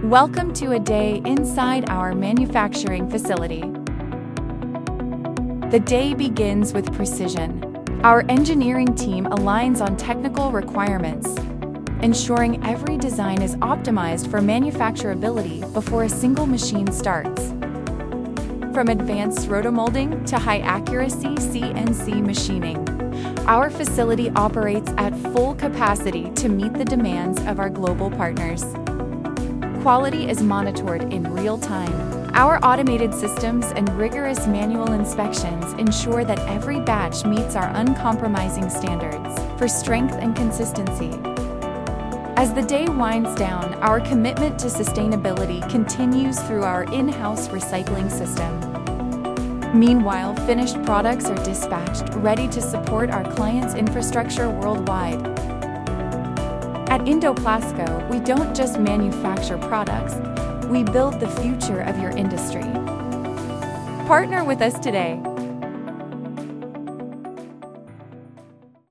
Welcome to a day inside our manufacturing facility. The day begins with precision. Our engineering team aligns on technical requirements, ensuring every design is optimized for manufacturability before a single machine starts. From advanced rotomolding to high-accuracy CNC machining, our facility operates at full capacity to meet the demands of our global partners. Quality is monitored in real time. Our automated systems and rigorous manual inspections ensure that every batch meets our uncompromising standards for strength and consistency. As the day winds down, our commitment to sustainability continues through our in-house recycling system. Meanwhile, finished products are dispatched, ready to support our clients' infrastructure worldwide. At Indoplasko, we don't just manufacture products, we build the future of your industry. Partner with us today.